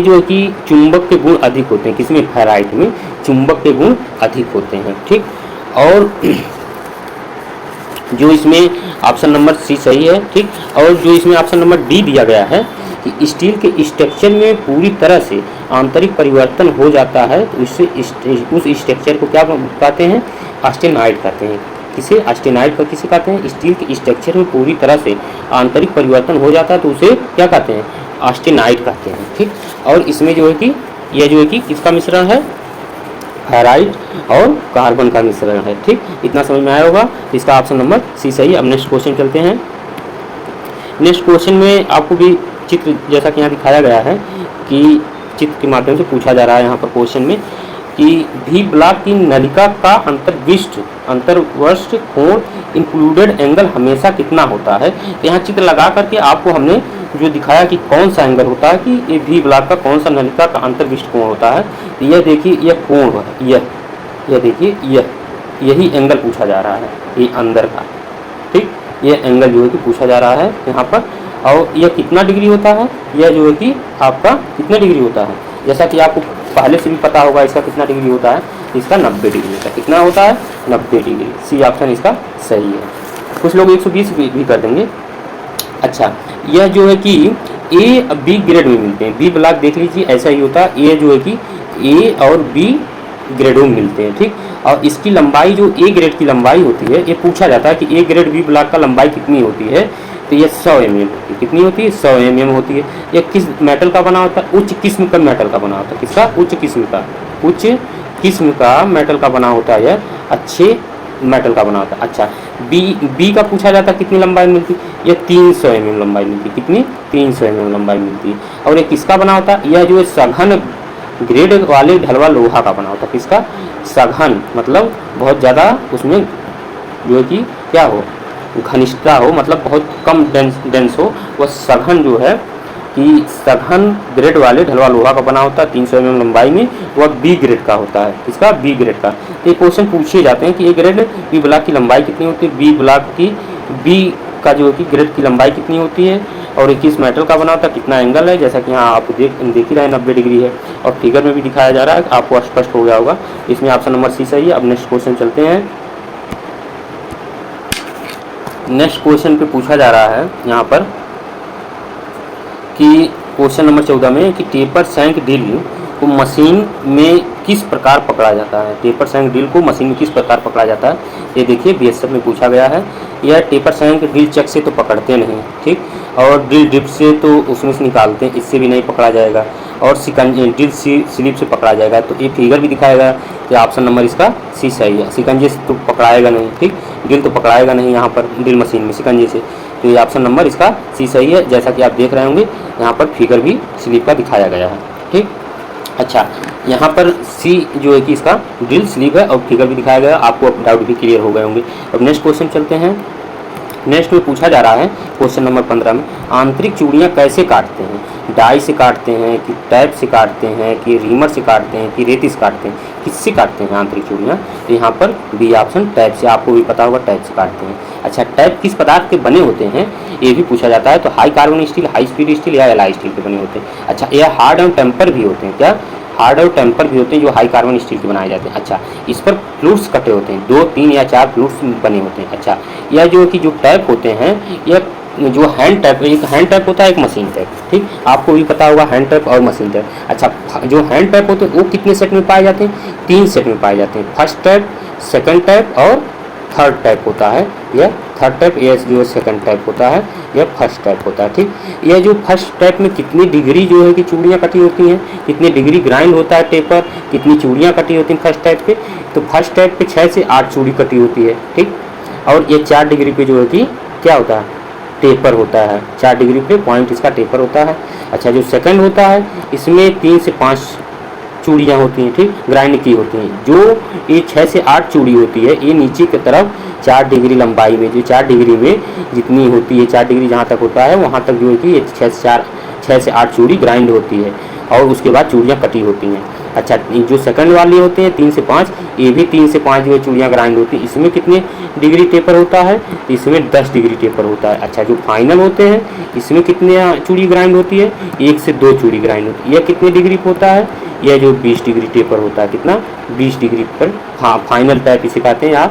जो है कि चुंबक के गुण अधिक होते हैं, किसमें, फेराइट में चुंबक के गुण अधिक होते हैं, ठीक। और जो इसमें ऑप्शन नंबर सी सही है, ठीक। और जो इसमें ऑप्शन नंबर डी दिया गया है कि स्टील के स्ट्रक्चर में पूरी तरह से आंतरिक परिवर्तन हो जाता है, तो उससे उस स्ट्रक्चर को क्या कहते हैं, ऑस्टेनाइट कहते हैं। किसे, ऑस्टेनाइट का किसे कहते हैं, स्टील के स्ट्रक्चर में पूरी तरह से आंतरिक परिवर्तन हो जाता है, तो उसे क्या कहते हैं, ऑस्टेनाइट कहते हैं, ठीक। और इसमें जो है कि यह जो है कि किसका मिश्रण है, फेराइट और कार्बन का मिश्रण है, ठीक। इतना समझ में आया होगा, इसका ऑप्शन नंबर सी सही। अब नेक्स्ट क्वेश्चन चलते हैं। नेक्स्ट क्वेश्चन में आपको भी चित्र जैसा कि यहाँ दिखाया गया है कि चित्र के माध्यम से पूछा जा रहा है यहाँ पर क्वेश्चन में कि भी ब्लॉक की नलिका का अंतर्वष्ट कोण इंक्लूडेड एंगल हमेशा कितना होता है। तो यहाँ चित्र लगा करके आपको हमने जो दिखाया कि कौन सा एंगल होता है, कि ये भी ब्लॉक का कौन सा नलिका का अंतर्विष्ट कोण होता है। तो यह देखिए, यह कोण है, यह देखिए, यही एंगल पूछा जा रहा है, ये अंदर का, ठीक। यह एंगल जो है कि पूछा जा रहा है यहाँ पर, और यह कितना डिग्री होता है, यह जो है कि आपका कितना डिग्री होता है, जैसा कि आपको पहले से भी पता होगा इसका कितना डिग्री होता है, इसका 90 डिग्री का। कितना होता है, 90 डिग्री। सी ऑप्शन इसका सही है। कुछ लोग 120 भी कर देंगे। अच्छा, यह जो है कि ए बी ग्रेड में मिलते हैं, बी ब्लॉक देख लीजिए ऐसा ही होता है, ए जो है कि ए और बी ग्रेडों में मिलते हैं, ठीक। और इसकी लंबाई जो ए ग्रेड की लंबाई होती है, ये पूछा जाता है कि ए ग्रेड बी ब्लॉक का लंबाई कितनी होती है। तो ये 100 mm होती है, कितनी होती है, 100 mm होती है। ये किस मेटल का बना होता है, उच्च किस्म का मेटल का बना होता है, किसका, उच्च किस्म का मेटल का बना होता है। यह अच्छे मेटल का बना होता है। अच्छा, बी का पूछा जाता है कितनी लंबाई मिलती है, ये 300 mm लंबाई मिलती है। कितनी? 300 mm लंबाई मिलती है। और ये किसका बना होता है? यह जो है सघन ग्रेड वाले ढलवा लोहा का बना होता है। किसका? सघन, मतलब बहुत ज़्यादा उसमें जो है कि क्या हो, घनिष्ठता हो, मतलब बहुत कम डेंस हो, वह सघन जो है कि सघन ग्रेड वाले ढलवा लोहा का बना होता है 300 mm लंबाई में, वह बी ग्रेड का होता है। इसका बी ग्रेड का। तो ये क्वेश्चन पूछे जाते हैं कि ए ग्रेड बी ब्लॉक की लंबाई कितनी होती है, बी ब्लॉक की बी का जो है कि ग्रेड की लंबाई कितनी होती है, और किस मेटल का बना होता है, कितना एंगल है, जैसा कि यहाँ आप देख ही रहे हैं 90 डिग्री है, और फिगर में भी दिखाया जा रहा है, आपको स्पष्ट हो गया होगा। इसमें ऑप्शन नंबर सी सही है। अब नेक्स्ट क्वेश्चन चलते हैं। नेक्स्ट क्वेश्चन पे पूछा जा रहा है यहाँ पर कि क्वेश्चन नंबर 14 में कि टेपर सैंक ड्रिल को मशीन में किस प्रकार पकड़ा जाता है। टेपर सैंक ड्रिल को मशीन में किस प्रकार पकड़ा जाता है, ये देखिए बीएसएफ में पूछा गया है। यह टेपर सैंक ड्रिल चक से तो पकड़ते नहीं, ठीक, और ड्रिल डिप से तो उसमें से निकालते हैं, इससे भी नहीं पकड़ा जाएगा, और ड्रिल स्लिप से पकड़ा जाएगा। तो ये फिगर भी दिखाएगा कि ऑप्शन नंबर इसका सी सही है। शिकंजे से तो पकड़ाएगा नहीं, ठीक, ड्रिल तो पकड़ाएगा नहीं यहाँ पर ड्रिल मशीन में शिकंजे से, तो ये ऑप्शन नंबर इसका सी सही है। जैसा कि आप देख रहे होंगे यहाँ पर फिगर भी स्लिप का दिखाया गया है, ठीक। अच्छा, यहाँ पर सी जो है कि इसका ड्रिल स्लीव है और फिगर भी दिखाया गया, आपको अब डाउट भी क्लियर हो गए होंगे। अब नेक्स्ट क्वेश्चन चलते हैं। नेक्स्ट में पूछा जा रहा है क्वेश्चन नंबर 15 में आंतरिक चूड़ियाँ कैसे काटते हैं, डाई से काटते हैं कि टैप से काटते हैं कि रीमर से काटते हैं कि रेती से काटते हैं, किससे काटते हैं आंतरिक चूड़ियाँ, तो यहाँ पर बी ऑप्शन टैप से, आपको भी पता होगा टैप से काटते हैं। अच्छा, टैप किस पदार्थ के बने होते हैं ये भी पूछा जाता है, तो high carbon steel, high speed steel या एलआई स्टील के बने होते हैं। अच्छा, यह हार्ड और टेम्पर भी होते हैं, क्या हार्ड और टेम्पर भी होते हैं जो हाई कार्बन स्टील के बनाए जाते हैं। अच्छा, इस पर फ्लूट्स कटे होते हैं, 2, 3 या 4 फ्लूट्स बने होते हैं। अच्छा, यह जो कि जो टैप होते हैं, यह जो हैंड टैप, एक हैंड टैप होता है, एक मशीन टैप, ठीक, आपको भी पता होगा हैंड टैप और मशीन टैप। अच्छा, जो हैंड टैप होते हैं वो कितने सेट में पाए जाते हैं, 3 सेट में पाए जाते हैं, फर्स्ट टैप, सेकंड टैप और थर्ड टैप होता है। यह थर्ड टैप, यह जो सेकंड टैप होता है, यह फर्स्ट टैप होता है, ठीक। यह जो फर्स्ट टैप में कितनी डिग्री जो है कि चूड़ियाँ कटी होती हैं, कितनी डिग्री ग्राइंड होता है टेपर, कितनी चूड़ियाँ कटी होती हैं फर्स्ट टैप पे, तो फर्स्ट टैप पे 6 से 8 चूड़ी कटी होती है, ठीक। और ये 4 डिग्री पे जो है कि क्या होता है, टेपर होता है, 4 डिग्री पे पॉइंट इसका टेपर होता है। अच्छा, जो सेकंड होता है इसमें 3 से 5 चूड़ियाँ होती हैं, ठीक, ग्राइंड की होती हैं। जो ये 6 से 8 चूड़ी होती है, ये नीचे की तरफ 4 डिग्री लंबाई में, जो 4 डिग्री में जितनी होती है, 4 डिग्री जहाँ तक होता है वहाँ तक जो है कि ये 6 से 8 चूड़ी ग्राइंड होती है, और उसके बाद चूड़ियाँ कटी होती हैं। अच्छा, जो सेकंड वाली होते हैं 3 से 5, ये भी 3 से 5 जो है चूड़ियाँ ग्राइंड होती है। इसमें कितने डिग्री टेपर होता है, इसमें 10 डिग्री टेपर होता है। अच्छा, जो फाइनल होते हैं इसमें कितने चूड़ी ग्राइंड होती है, 1 से 2 चूड़ी ग्राइंड होती है। यह कितने डिग्री पर होता है, यह जो 20 डिग्री टेपर होता है, कितना, 20 डिग्री पर, हाँ, फाइनल टैप इसे कहते हैं या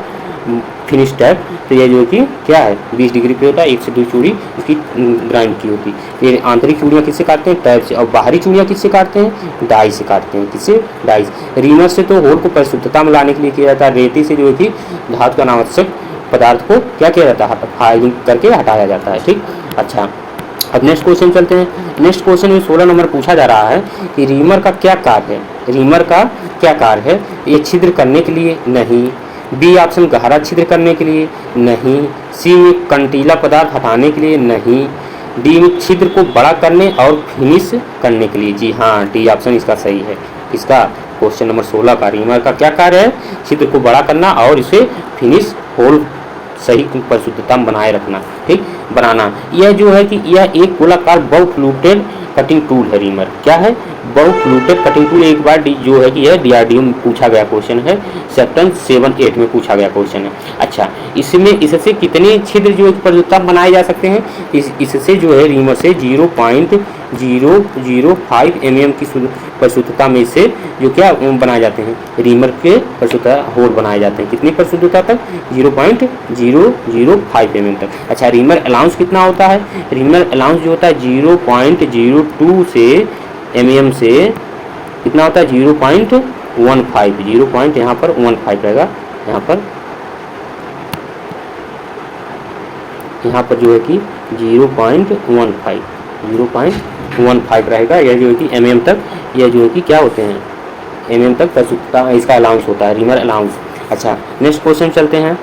फिनिश टैप। तो यह जो कि क्या है 20 डिग्री पे होता है, 1 से 2 चूड़ी इसकी ग्राइंड की होती है। ये आंतरिक चूड़ियाँ किससे काटते हैं, टैप से, और बाहरी चूड़ियाँ किससे काटते हैं, डाई से काटते हैं। किससे, डाई से। रीमर से तो होल को परिशुद्धता में लाने के लिए किया जाता है, रेती से जो है कि धातु का अनावश्यक पदार्थ को क्या किया जाता है, फायरिंग करके हटाया जाता है, ठीक। अच्छा, अब नेक्स्ट क्वेश्चन चलते हैं। नेक्स्ट क्वेश्चन में 16 नंबर पूछा जा रहा है कि रीमर का क्या कार्य है, रीमर का क्या कार्य है, ये छिद्र करने के लिए नहीं, बी ऑप्शन गहरा छिद्र करने के लिए नहीं, सी में कंटीला पदार्थ हटाने के लिए नहीं, डी में छिद्र को बड़ा करने और फिनिश करने के लिए। जी हाँ, डी ऑप्शन इसका सही है। इसका क्वेश्चन नंबर 16 का रीमर का क्या कार्य है, छिद्र को बड़ा करना और इसे फिनिश होल सही परिशुद्धता में बनाए रखना, ठीक, बनाना। यह जो है कि यह एक गोलाकार बहु फ्लूटेड कटिंग टूल है। रीमर क्या है, बहु फ्लूटेड कटिंग टूल। एक बार जो है कि यह डीआरडीओ में पूछा गया क्वेश्चन है, सेक्शन 7-8 में पूछा गया क्वेश्चन है। अच्छा, इसमें इससे कितने छिद्र जो परिशुद्धता बनाए जा सकते हैं, इससे जो है रीमर से 0.005 mm की परिशुद्धता में से जो क्या बनाए जाते हैं, रीमर के परिशुद्धता होल बनाए जाते हैं। कितनी परिशुद्धता तक, 0.005 mm तक। अच्छा, रीमर अलाउंस कितना होता है, रीमर अलाउंस जो होता है 0.02 से mm से कितना होता है, 0.15, 0. यहाँ पर 15 रहेगा, यहाँ पर जो है कि 0.15 रहेगा। यह जो है कि mm तक, यह जो है कि क्या होते हैं, mm तक परिशुद्धता इसका अलाउंस होता है, रीमर अलाउंस। अच्छा नेक्स्ट क्वेश्चन चलते हैं।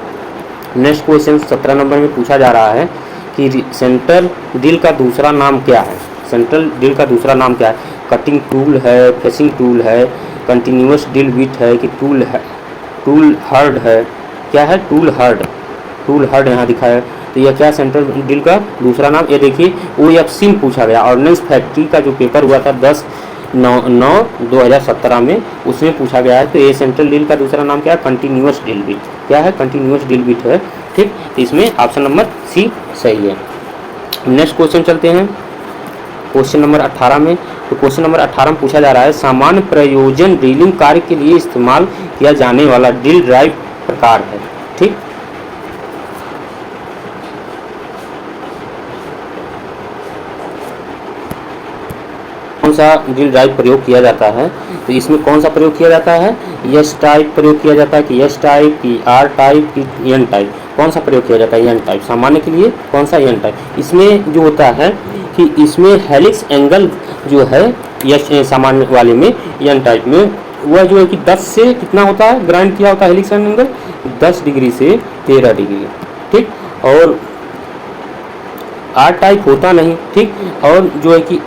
नेक्स्ट क्वेश्चन 17 नंबर में पूछा जा रहा है कि सेंट्रल ड्रिल का दूसरा नाम क्या है। सेंट्रल ड्रिल का दूसरा नाम क्या है? कटिंग टूल है, फेसिंग टूल है, कंटिन्यूस ड्रिल बिट है कि टूल है, टूल हर्ड है? क्या है? Tool heard. टूल हर्ड यहाँ दिखाया है। तो यह क्या सेंट्रल ड्रिल का दूसरा नाम? ये देखिए OFC में पूछा गया, ऑर्डिनेंस फैक्ट्री का जो पेपर हुआ था 10/9/2017 में, उसमें पूछा गया है। तो ये सेंट्रल ड्रिल का दूसरा नाम क्या है? Continuous drill bit. क्या है? कंटिन्यूस ड्रिल बिट है। ठीक, तो इसमें ऑप्शन नंबर सी सही है। नेक्स्ट क्वेश्चन चलते हैं क्वेश्चन नंबर 18 में। तो क्वेश्चन नंबर 18 में पूछा जा रहा है सामान्य प्रयोजन ड्रिलिंग कार्य के लिए इस्तेमाल किया जाने वाला ड्रिल ड्राइव प्रकार है। ठीक, कौन सा ड्रिल ड्राइव प्रयोग किया जाता है? तो इसमें कौन सा प्रयोग किया जाता है? एस टाइप प्रयोग किया जाता है कि एस टाइप की, आर टाइप की, एन टाइप? कौन सा प्रयोग किया जाता है? N type. सामान्य के लिए कौन सा? N type. इसमें जो होता है कि इसमें हेलिक्स एंगल जो है यस सामान्य वाले में, एन टाइप में, वह जो है कि 10 से कितना होता है? ग्राइंड किया होता है हेलिक्स एंगल 10 डिग्री से 13 डिग्री। ठीक, और आर टाइप होता नहीं। ठीक, और जो है कि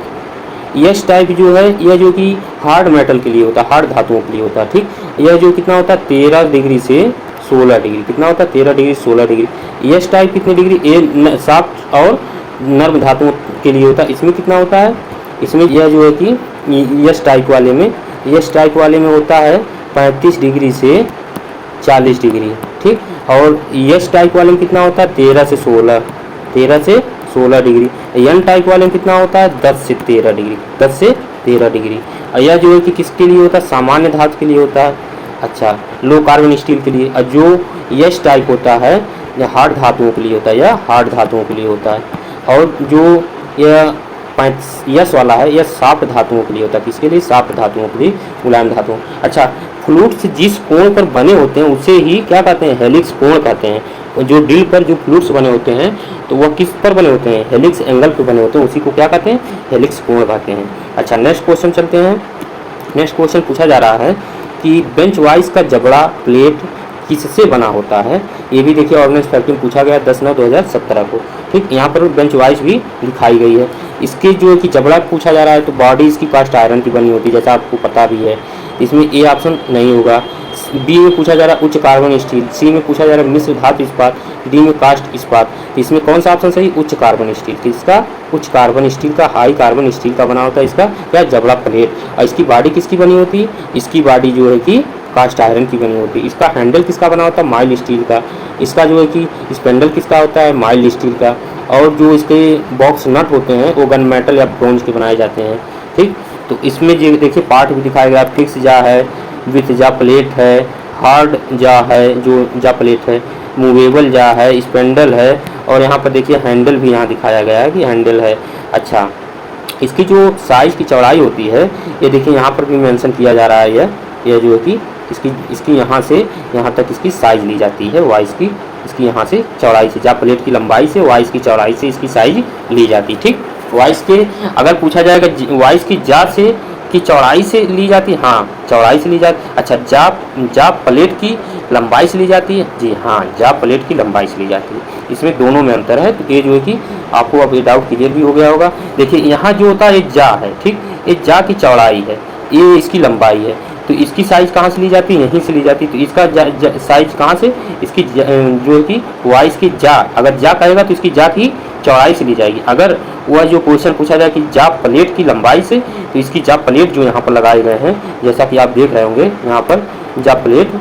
यस टाइप जो है यह जो कि हार्ड मेटल के लिए होता है, हार्ड धातुओं के लिए होता है। ठीक, यह जो कितना होता है? 13 डिग्री से 16 डिग्री। कितना होता है? 13 डिग्री 16 डिग्री। यस टाइप कितने डिग्री? ए सॉफ्ट और नर्म धातुओं के लिए होता है। इसमें कितना होता है? इसमें यह जो है कि यस टाइप वाले में, यस टाइप वाले में होता है 35 डिग्री से 40 डिग्री। ठीक, और यस टाइप वाले में कितना होता है? 13 से 16, 13 से 16 डिग्री। एन टाइप वाले में कितना होता है? 10 से 13 डिग्री, 10 से 13 डिग्री। और यह जो है कि किसके लिए होता है? सामान्य धातु के लिए होता है। अच्छा, लो कार्बन स्टील के लिए। और जो यस टाइप होता है यह हार्ड धातुओं के लिए होता है, यह हार्ड धातुओं के लिए होता है। और जो यह यस वाला है यह सॉफ्ट धातुओं के लिए होता है। किसके लिए? सॉफ्ट धातुओं के लिए, मुलायम धातुओं। अच्छा, फ्लूइड्स जिस कोण पर बने होते हैं उसे ही क्या कहते हैं? हेलिक्स कोण कहते हैं। और जो ड्रिल पर जो फ्लूइड्स बने होते हैं तो वह किस पर बने होते हैं? हेलिक्स एंगल पर बने होते हैं, उसी को क्या कहते हैं? हेलिक्स कोण कहते हैं। अच्छा, नेक्स्ट क्वेश्चन चलते हैं। नेक्स्ट क्वेश्चन पूछा जा रहा है कि बेंच वाइज का जबड़ा प्लेट किससे बना होता है? ये भी देखिए ऑर्डिनेंस फैक्ट्री में पूछा गया 10/9/2017 को। ठीक, यहाँ पर बेंच वाइज भी दिखाई गई है। इसके जो है कि जबड़ा पूछा जा रहा है तो बॉडी इसकी कास्ट आयरन की बनी होती है, जैसा आपको पता भी है। इसमें ए ऑप्शन नहीं होगा। बी में पूछा जा रहा है उच्च कार्बन स्टील, सी में पूछा जा रहा है मिश्र धातु इस्पात, डी में कास्ट इस्पात। तो इसमें कौन सा ऑप्शन सही? उच्च कार्बन स्टील। किसका? उच्च कार्बन स्टील का, हाई कार्बन स्टील का बना होता है इसका क्या? जबड़ा प्लेट। और इसकी बॉडी किसकी बनी होती है? इसकी बॉडी जो है कि कास्ट आयरन की बनी होती है। इसका हैंडल किसका बना होता है? माइल्ड स्टील का। इसका जो है कि स्पेंडल किसका होता है? माइल्ड स्टील का। और जो इसके बॉक्स नट होते हैं वो गन मेटल या ब्रोंज के बनाए जाते हैं। ठीक, तो इसमें जो देखिए पार्ट भी दिखाया गया, फिक्स जा है, विथ जा प्लेट है, हार्ड जा है, जो जा प्लेट है, मूवेबल जा है, स्पेंडल है, और यहाँ पर देखिए हैंडल भी यहाँ दिखाया गया है कि हैंडल है। अच्छा, इसकी जो साइज़ की चौड़ाई होती है ये देखिए यहाँ पर भी मेंशन किया जा रहा है। यह जो है कि इसकी यहाँ से यहाँ तक इसकी साइज़ ली जाती है वाइस की। इसकी यहाँ से चौड़ाई से, जा प्लेट की लंबाई से वाइस की चौड़ाई से इसकी साइज ली जाती है। ठीक, वाइस के अगर पूछा जाएगा वाइस की जा से की चौड़ाई से ली जाती है? हाँ, चौड़ाई से ली जाती। अच्छा, जा प्लेट की लंबाई से ली जाती है? जी हाँ, जा प्लेट की लंबाई से ली जाती है। इसमें दोनों में अंतर है। तो ये जो है कि आपको अब ये डाउट क्लियर भी हो गया होगा। देखिए यहाँ जो होता है ये जा है। ठीक, ये जा की चौड़ाई है, ये इसकी लंबाई है। तो इसकी साइज़ कहाँ से ली जाती है? यहीं से ली जाती है। तो इसका साइज कहाँ से? इसकी जो है कि वाइस की जा, अगर जा कहेगा तो इसकी जा की चौड़ाई से ली जाएगी। अगर वह जो क्वेश्चन पूछा जाए कि जा प्लेट की लंबाई से, तो इसकी जा प्लेट जो यहाँ पर लगाए गए हैं, जैसा कि आप देख रहे होंगे यहाँ पर जा प्लेट,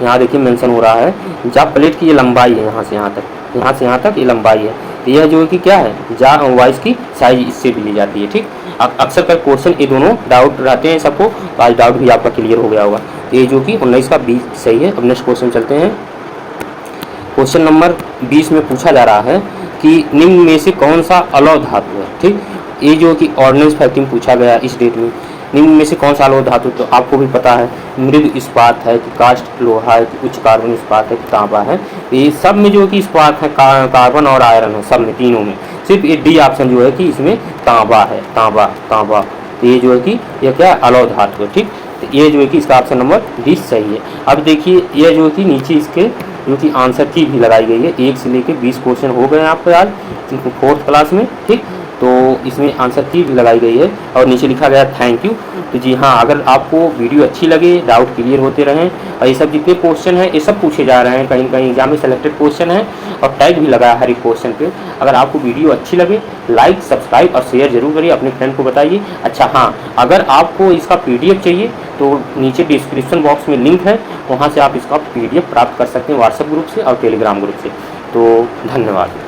यहाँ देखिए मेंशन हो रहा है जा प्लेट की ये लंबाई है, यहाँ से यहाँ तक, यहाँ से यहाँ तक ये लंबाई है। तो यह जो है कि क्या है? जा वाइस की साइज इससे भी ली जाती है। ठीक, अक्सर कर क्वेश्चन ये दोनों डाउट रहते हैं सबको, तो आज डाउट भी आपका क्लियर हो गया होगा। तो ये जो कि 19 का 20 सही है। अब नेक्स्ट क्वेश्चन चलते हैं। क्वेश्चन नंबर 20 में पूछा जा रहा है कि निम्न में से कौन सा अलौह धातु है? ठीक, ये जो कि ऑर्डिनेंस फैक्ट्री में पूछा गया इस डेट में, निम्न में से कौन सा अलौह धातु? तो आपको भी पता है मृद इस्पात है कि कास्ट लोहा है कि उच्च कार्बन इस्पात है कि तांबा है। ये सब में जो कि इस्पात है, कार्बन और आयरन है, सब में तीनों में। सिर्फ ये डी ऑप्शन जो है कि इसमें तांबा है, तांबा। तो ये जो है कि यह क्या अलौह धातु है। ठीक, तो ये जो है कि इसका ऑप्शन नंबर 20 सही है। अब देखिए ये जो है कि नीचे इसके जो कि आंसर की भी लगाई गई है, 1 से लेकर 20 क्वेश्चन हो गए हैं आपको आज 4th क्लास में, ठीक। तो इसमें आंसर की भी लगाई गई है और नीचे लिखा गया थैंक यू। तो जी हाँ, अगर आपको वीडियो अच्छी लगे, डाउट क्लियर होते रहें और ये सब जितने क्वेश्चन हैं ये सब पूछे जा रहे हैं, कहीं कहीं एग्जाम में सेलेक्टेड क्वेश्चन है और टैग भी लगा है हर एक क्वेश्चन पे। अगर आपको वीडियो अच्छी लगे लाइक सब्सक्राइब और शेयर जरूर करिए, अपने फ्रेंड को बताइए। अच्छा हाँ, अगर आपको इसका PDF चाहिए तो नीचे डिस्क्रिप्शन बॉक्स में लिंक है, वहाँ से आप इसका PDF प्राप्त कर सकते हैं व्हाट्सएप ग्रुप से और टेलीग्राम ग्रुप से। तो धन्यवाद।